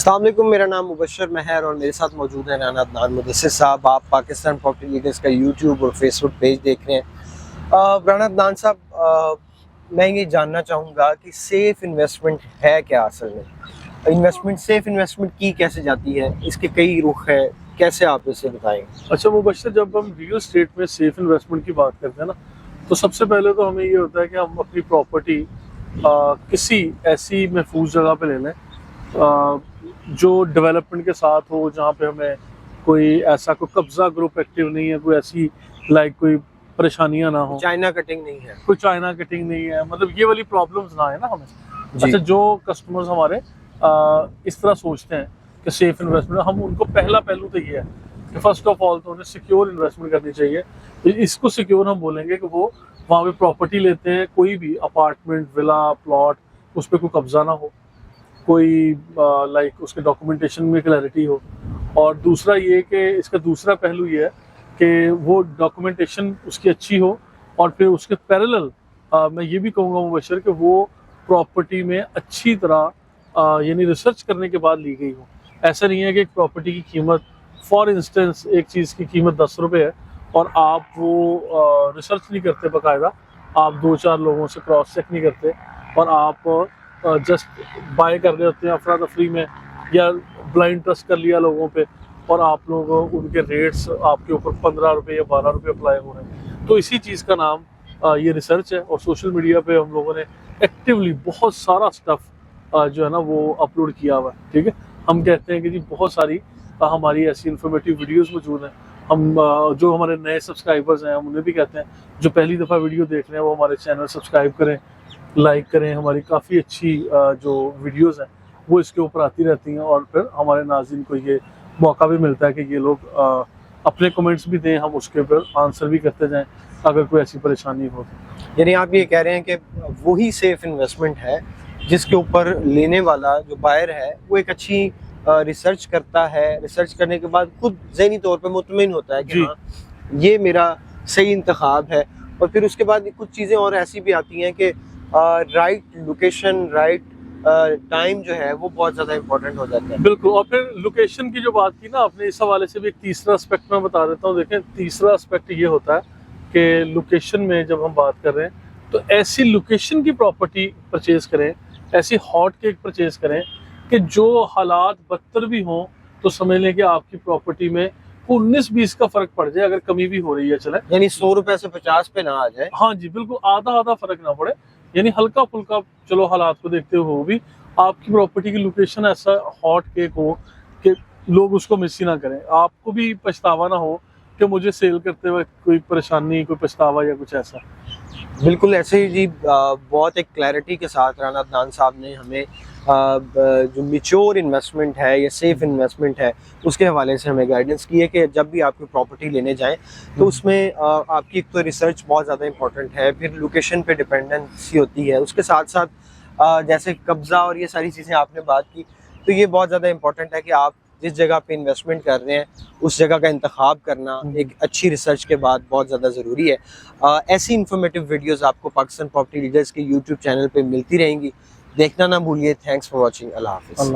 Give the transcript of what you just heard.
अस्सलाम वालेकुम, मेरा नाम मुबशर महर और मेरे साथ मौजूद है राना अदनान मुदस्सिर साहब। आप पाकिस्तान प्रॉपर्टी लीडर्स का यूट्यूब और फेसबुक पेज देख रहे हैं। राना अदनान साहब, मैं ये जानना चाहूँगा कि सेफ़ इन्वेस्टमेंट है क्या असल में? इन्वेस्टमेंट सेफ़ इन्वेस्टमेंट की कैसे जाती है, इसके कई रुख है, कैसे आप इसे बताएंगे? अच्छा मुबशर, जब हम रियल स्टेट में सेफ इन्वेस्टमेंट की बात करते हैं ना, तो सबसे पहले तो हमें ये होता है कि हम अपनी प्रॉपर्टी किसी ऐसी महफूज जगह पे ले लें जो डेवलपमेंट के साथ हो, जहाँ पे हमें कोई ऐसा कोई कब्जा ग्रुप एक्टिव नहीं है, कोई ऐसी कोई परेशानियां ना हो, चाइना कटिंग नहीं है, कोई चाइना कटिंग नहीं है, मतलब ये वाली प्रॉब्लम्स ना है ना हमें। अच्छा, जो कस्टमर्स हमारे इस तरह सोचते हैं कि सेफ इन्वेस्टमेंट, हम उनको पहला पहलू तो ये है कि फर्स्ट ऑफ ऑल तो उन्हें सिक्योर इन्वेस्टमेंट करनी चाहिए। इसको सिक्योर हम बोलेंगे कि वो वहाँ पे प्रॉपर्टी लेते हैं, कोई भी अपार्टमेंट, विला, प्लॉट, उस पर कोई कब्जा ना हो, कोई उसके डॉक्यूमेंटेशन में क्लैरिटी हो। और दूसरा ये कि इसका दूसरा पहलू ये है कि वो डॉक्यूमेंटेशन उसकी अच्छी हो, और फिर उसके पैरेलल मैं ये भी कहूँगा मुबशर कि वो प्रॉपर्टी में अच्छी तरह यानी रिसर्च करने के बाद ली गई हो। ऐसा नहीं है कि एक प्रॉपर्टी की कीमत, फॉर इंस्टेंस एक चीज़ की कीमत 10 रुपये है और आप वो रिसर्च नहीं करते बाकायदा, आप 2-4 लोगों से क्रॉस चेक नहीं करते और आप जस्ट बाय कर रहे होते हैं अफरा तफरी में, या ब्लाइंड ट्रस्ट कर लिया लोगों पे, और आप लोग उनके रेट्स आपके ऊपर 15 रुपये या 12 रुपये अप्लाई हो रहे हैं। तो इसी चीज़ का नाम ये रिसर्च है। और सोशल मीडिया पे हम लोगों ने एक्टिवली बहुत सारा स्टफ़ जो है ना वो अपलोड किया हुआ है। ठीक है, हम कहते हैं कि जी बहुत सारी हमारी ऐसी इन्फॉर्मेटिव वीडियोस मौजूद हैं। हम जो हमारे नए सब्सक्राइबर्स हैं, हम उन्हें भी कहते हैं जो पहली दफ़ा वीडियो देख रहे हैं वो हमारे चैनल सब्सक्राइब करें, लाइक करें। हमारी काफ़ी अच्छी जो वीडियोस हैं वो इसके ऊपर आती रहती हैं, और फिर हमारे नाज़रीन को ये मौका भी मिलता है कि ये लोग अपने कमेंट्स भी दें, हम उसके ऊपर आंसर भी करते जाएं अगर कोई ऐसी परेशानी हो। यानी आप ये कह रहे हैं कि वही सेफ़ इन्वेस्टमेंट है जिसके ऊपर लेने वाला जो बायर है वो एक अच्छी रिसर्च करता है, रिसर्च करने के बाद खुद ज़हनी तौर पे मुतमिन होता है कि हाँ ये मेरा सही इंतखाब है। और फिर उसके बाद कुछ चीज़ें और ऐसी भी आती हैं कि राइट लोकेशन, राइट टाइम जो है वो बहुत ज़्यादा इम्पोर्टेंट हो जाता है। बिल्कुल। और फिर लोकेशन की जो बात की ना आपने, इस हवाले से भी एक तीसरा एस्पेक्ट मैं बता देता हूँ। देखें, तीसरा एस्पेक्ट ये होता है कि लोकेशन में जब हम बात कर रहे हैं तो ऐसी लोकेशन की प्रॉपर्टी परचेज करें, ऐसी हॉट केक परचेज करें कि जो हालात बदतर भी हों तो समझ लें कि आपकी प्रॉपर्टी में 19-20 का फर्क पड़ जाए, अगर कमी भी हो रही है चले, यानी 100 रुपए से 50 पे ना आ जाए। हाँ जी बिल्कुल, आधा फर्क ना पड़े, यानी हल्का फुल्का चलो हालात को देखते हुए भी आपकी प्रॉपर्टी की लोकेशन ऐसा हॉट केक हो कि लोग उसको मिस ही ना करें, आपको भी पछतावा ना हो कि मुझे सेल करते हुए कोई परेशानी, कोई पछतावा या कुछ ऐसा। बिल्कुल ऐसे ही जी, बहुत एक क्लैरिटी के साथ राना अदनान साहब ने हमें जो मैच्योर इन्वेस्टमेंट है या सेफ इन्वेस्टमेंट है उसके हवाले से हमें गाइडेंस की है कि जब भी आप कोई प्रॉपर्टी लेने जाएं तो उसमें आपकी एक तो रिसर्च बहुत ज़्यादा इंपॉर्टेंट है, फिर लोकेशन पे डिपेंडेंसी होती है, उसके साथ साथ जैसे कब्ज़ा और ये सारी चीज़ें आपने बात की, तो ये बहुत ज़्यादा इंपॉर्टेंट है कि आप जिस जगह पे इन्वेस्टमेंट कर रहे हैं उस जगह का इंतखाब करना एक अच्छी रिसर्च के बाद बहुत ज़्यादा ज़रूरी है। ऐसी इन्फॉर्मेटिव वीडियोस आपको पाकिस्तान प्रॉपर्टी लीडर्स के यूट्यूब चैनल पे मिलती रहेंगी, देखना ना भूलिए। Thanks for watching. अल्लाह हाफ़िज़।